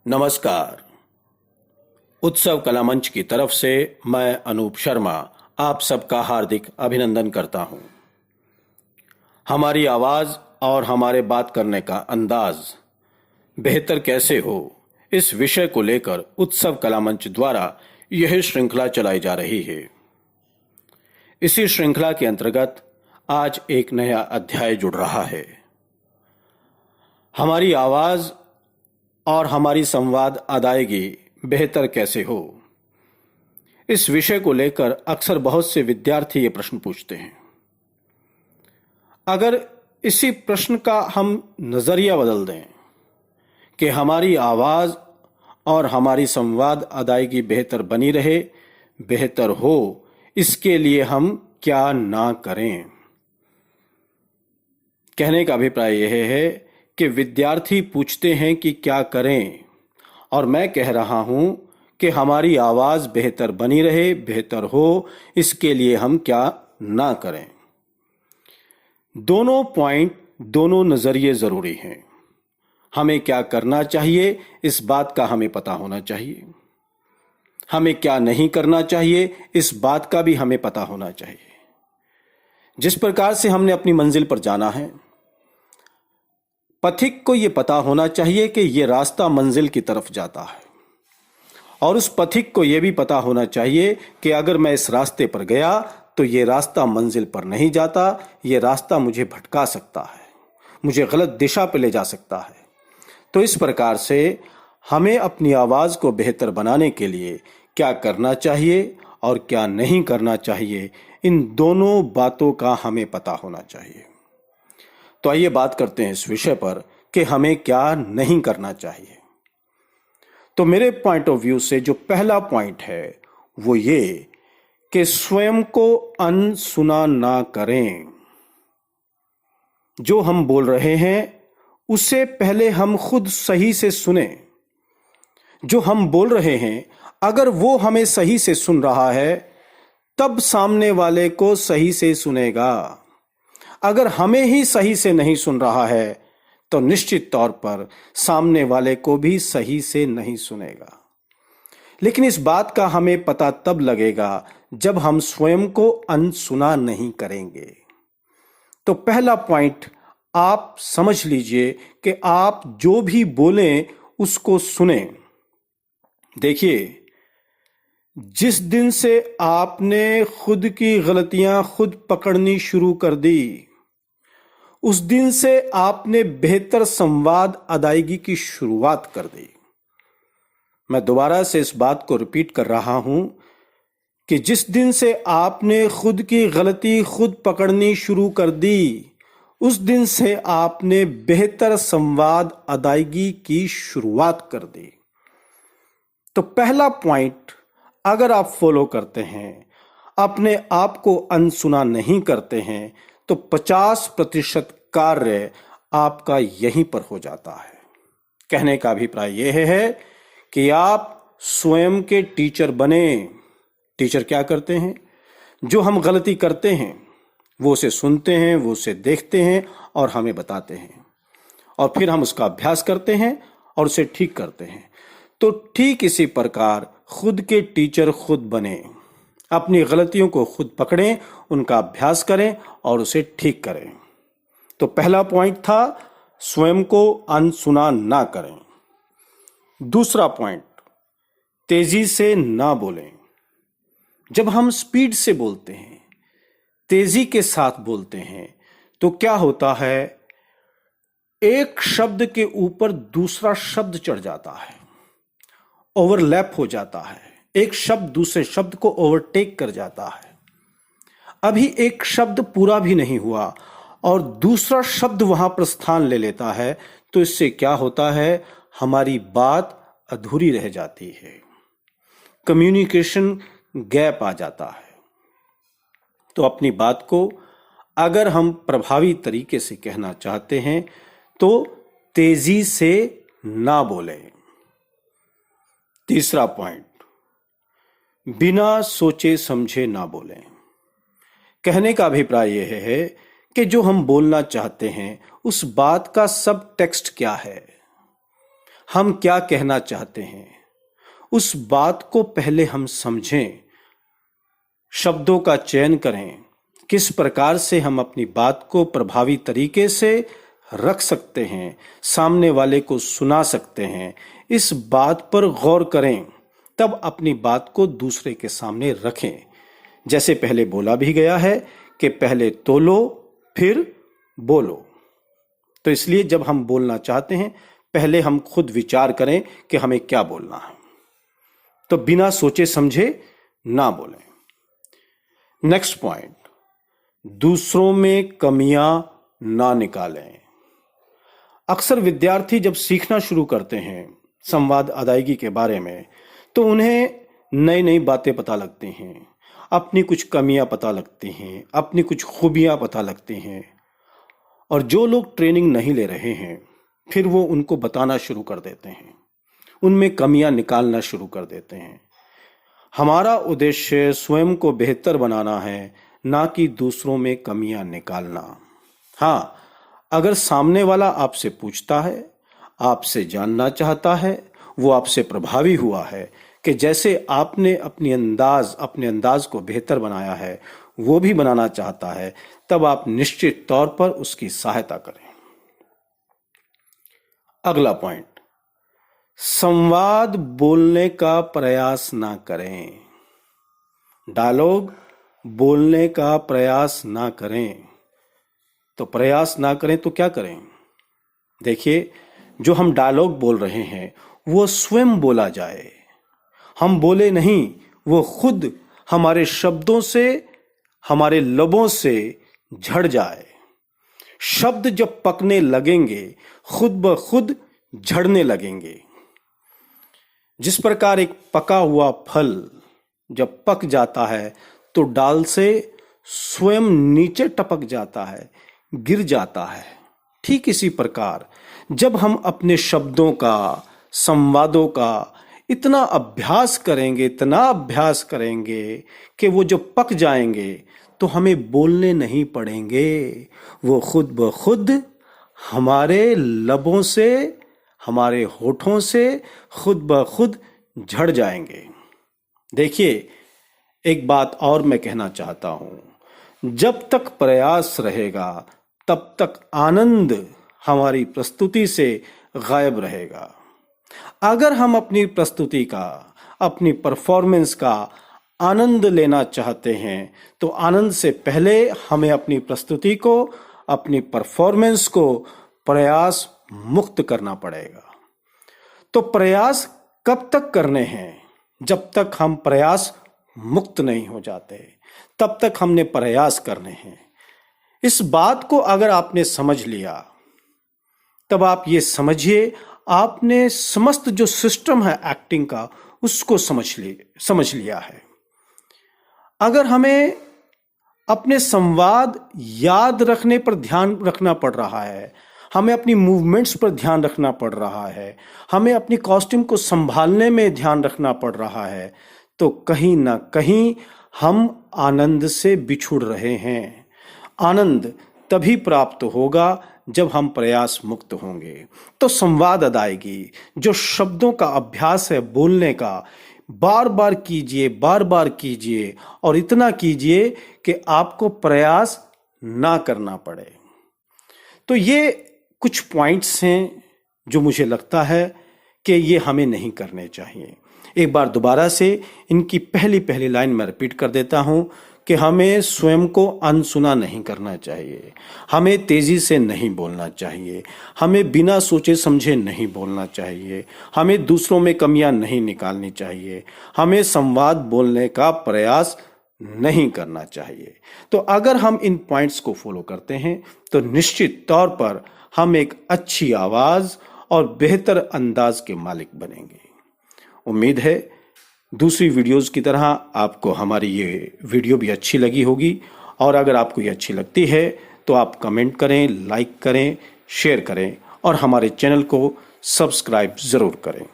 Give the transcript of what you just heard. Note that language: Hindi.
नमस्कार। उत्सव कला मंच की तरफ से मैं अनूप शर्मा आप सबका हार्दिक अभिनंदन करता हूं। हमारी आवाज और हमारे बात करने का अंदाज बेहतर कैसे हो, इस विषय को लेकर उत्सव कला मंच द्वारा यह श्रृंखला चलाई जा रही है। इसी श्रृंखला के अंतर्गत आज एक नया अध्याय जुड़ रहा है। हमारी आवाज और हमारी संवाद अदायगी बेहतर कैसे हो, इस विषय को लेकर अक्सर बहुत से विद्यार्थी ये प्रश्न पूछते हैं। अगर इसी प्रश्न का हम नजरिया बदल दें कि हमारी आवाज और हमारी संवाद अदायगी बेहतर बनी रहे, बेहतर हो, इसके लिए हम क्या ना करें। कहने का अभिप्राय यह है कि विद्यार्थी पूछते हैं कि क्या करें, और मैं कह रहा हूं कि हमारी आवाज बेहतर बनी रहे, बेहतर हो, इसके लिए हम क्या ना करें। दोनों पॉइंट, दोनों नजरिए जरूरी हैं। हमें क्या करना चाहिए, इस बात का हमें पता होना चाहिए। हमें क्या नहीं करना चाहिए, इस बात का भी हमें पता होना चाहिए। जिस प्रकार से हमने अपनी मंजिल पर जाना है, पथिक को यह पता होना चाहिए कि यह रास्ता मंजिल की तरफ जाता है, और उस पथिक को यह भी पता होना चाहिए कि अगर मैं इस रास्ते पर गया तो यह रास्ता मंजिल पर नहीं जाता, यह रास्ता मुझे भटका सकता है, मुझे गलत दिशा पर ले जा सकता है। तो इस प्रकार से हमें अपनी आवाज को बेहतर बनाने के लिए क्या करना चाहिए और क्या नहीं करना चाहिए, इन दोनों बातों का हमें पता होना चाहिए। तो आइए बात करते हैं इस विषय पर कि हमें क्या नहीं करना चाहिए। तो मेरे पॉइंट ऑफ व्यू से जो पहला पॉइंट है वो ये कि स्वयं को अनसुना ना करें। जो हम बोल रहे हैं उससे पहले हम खुद सही से सुने। जो हम बोल रहे हैं अगर वो हमें सही से सुन रहा है तब सामने वाले को सही से सुनेगा। अगर हमें ही सही से नहीं सुन रहा है तो निश्चित तौर पर सामने वाले को भी सही से नहीं सुनेगा। लेकिन इस बात का हमें पता तब लगेगा जब हम स्वयं को अनसुना नहीं करेंगे। तो पहला पॉइंट आप समझ लीजिए कि आप जो भी बोलें उसको सुने। देखिए, जिस दिन से आपने खुद की गलतियां खुद पकड़नी शुरू कर दी, उस दिन से आपने बेहतर संवाद अदायगी की शुरुआत कर दी। मैं दोबारा से इस बात को रिपीट कर रहा हूं कि जिस दिन से आपने खुद की गलती खुद पकड़नी शुरू कर दी, उस दिन से आपने बेहतर संवाद अदायगी की शुरुआत कर दी। तो पहला पॉइंट अगर आप फॉलो करते हैं, अपने आप को अनसुना नहीं करते हैं, तो 50% कार्य आपका यहीं पर हो जाता है। कहने का अभिप्राय यह है कि आप स्वयं के टीचर बने। टीचर क्या करते हैं? जो हम गलती करते हैं वो उसे सुनते हैं, वो उसे देखते हैं और हमें बताते हैं, और फिर हम उसका अभ्यास करते हैं और उसे ठीक करते हैं। तो ठीक इसी प्रकार खुद के टीचर खुद बने। अपनी गलतियों को खुद पकड़ें, उनका अभ्यास करें और उसे ठीक करें। तो पहला पॉइंट था स्वयं को अनसुना ना करें। दूसरा पॉइंट, तेजी से ना बोलें। जब हम स्पीड से बोलते हैं, तेजी के साथ बोलते हैं, तो क्या होता है, एक शब्द के ऊपर दूसरा शब्द चढ़ जाता है, ओवरलैप हो जाता है, एक शब्द दूसरे शब्द को ओवरटेक कर जाता है। अभी एक शब्द पूरा भी नहीं हुआ और दूसरा शब्द वहां पर स्थान ले लेता है, तो इससे क्या होता है, हमारी बात अधूरी रह जाती है, कम्युनिकेशन गैप आ जाता है। तो अपनी बात को अगर हम प्रभावी तरीके से कहना चाहते हैं तो तेजी से ना बोलें। तीसरा पॉइंट, बिना सोचे समझे ना बोलें। कहने का अभिप्राय यह है कि जो हम बोलना चाहते हैं उस बात का सब टेक्स्ट क्या है, हम क्या कहना चाहते हैं, उस बात को पहले हम समझें, शब्दों का चयन करें, किस प्रकार से हम अपनी बात को प्रभावी तरीके से रख सकते हैं, सामने वाले को सुना सकते हैं, इस बात पर गौर करें, तब अपनी बात को दूसरे के सामने रखें। जैसे पहले बोला भी गया है कि पहले तोलो फिर बोलो। तो इसलिए जब हम बोलना चाहते हैं पहले हम खुद विचार करें कि हमें क्या बोलना है, तो बिना सोचे समझे ना बोलें। नेक्स्ट पॉइंट, दूसरों में कमियां ना निकालें। अक्सर विद्यार्थी जब सीखना शुरू करते हैं संवाद अदायगी के बारे में, तो उन्हें नई नई बातें पता लगती हैं, अपनी कुछ कमियां पता लगती हैं, अपनी कुछ खूबियां पता लगती हैं। और जो लोग ट्रेनिंग नहीं ले रहे हैं फिर वो उनको बताना शुरू कर देते हैं, उनमें कमियां निकालना शुरू कर देते हैं। हमारा उद्देश्य स्वयं को बेहतर बनाना है, ना कि दूसरों में कमियां निकालना। हाँ, अगर सामने वाला आपसे पूछता है, आपसे जानना चाहता है, वो आपसे प्रभावी हुआ है कि जैसे आपने अपने अंदाज को बेहतर बनाया है वो भी बनाना चाहता है, तब आप निश्चित तौर पर उसकी सहायता करें। अगला पॉइंट, संवाद बोलने का प्रयास ना करें। डायलॉग बोलने का प्रयास ना करें। तो प्रयास ना करें तो क्या करें? देखिए, जो हम डायलॉग बोल रहे हैं वो स्वयं बोला जाए, हम बोले नहीं, वो खुद हमारे शब्दों से, हमारे लबों से झड़ जाए। शब्द जब पकने लगेंगे खुद ब खुद झड़ने लगेंगे। जिस प्रकार एक पका हुआ फल जब पक जाता है तो डाल से स्वयं नीचे टपक जाता है, गिर जाता है, ठीक इसी प्रकार जब हम अपने शब्दों का, संवादों का इतना अभ्यास करेंगे कि वो जब पक जाएंगे तो हमें बोलने नहीं पड़ेंगे, वो खुद ब खुद हमारे लबों से, हमारे होठों से खुद ब खुद झड़ जाएंगे। देखिए, एक बात और मैं कहना चाहता हूं, जब तक प्रयास रहेगा तब तक आनंद हमारी प्रस्तुति से गायब रहेगा। अगर हम अपनी प्रस्तुति का, अपनी परफॉर्मेंस का आनंद लेना चाहते हैं तो आनंद से पहले हमें अपनी प्रस्तुति को, अपनी परफॉर्मेंस को प्रयास मुक्त करना पड़ेगा। तो प्रयास कब तक करने हैं? जब तक हम प्रयास मुक्त नहीं हो जाते तब तक हमने प्रयास करने हैं। इस बात को अगर आपने समझ लिया तब आप ये समझिए आपने समस्त जो सिस्टम है एक्टिंग का उसको समझ लिया है। अगर हमें अपने संवाद याद रखने पर ध्यान रखना पड़ रहा है, हमें अपनी मूवमेंट्स पर ध्यान रखना पड़ रहा है, हमें अपनी कॉस्ट्यूम को संभालने में ध्यान रखना पड़ रहा है, तो कहीं ना कहीं हम आनंद से बिछुड़ रहे हैं। आनंद तभी प्राप्त होगा जब हम प्रयास मुक्त होंगे। तो संवाद अदायगी, जो शब्दों का अभ्यास है बोलने का, बार बार कीजिए और इतना कीजिए कि आपको प्रयास ना करना पड़े। तो ये कुछ पॉइंट्स हैं जो मुझे लगता है कि ये हमें नहीं करने चाहिए। एक बार दोबारा से इनकी पहली लाइन मैं रिपीट कर देता हूं कि हमें स्वयं को अनसुना नहीं करना चाहिए, हमें तेजी से नहीं बोलना चाहिए, हमें बिना सोचे समझे नहीं बोलना चाहिए, हमें दूसरों में कमियां नहीं निकालनी चाहिए, हमें संवाद बोलने का प्रयास नहीं करना चाहिए। तो अगर हम इन पॉइंट्स को फॉलो करते हैं तो निश्चित तौर पर हम एक अच्छी आवाज और बेहतर अंदाज के मालिक बनेंगे। उम्मीद है दूसरी वीडियोस की तरह आपको हमारी ये वीडियो भी अच्छी लगी होगी, और अगर आपको ये अच्छी लगती है तो आप कमेंट करें, लाइक करें, शेयर करें और हमारे चैनल को सब्सक्राइब ज़रूर करें।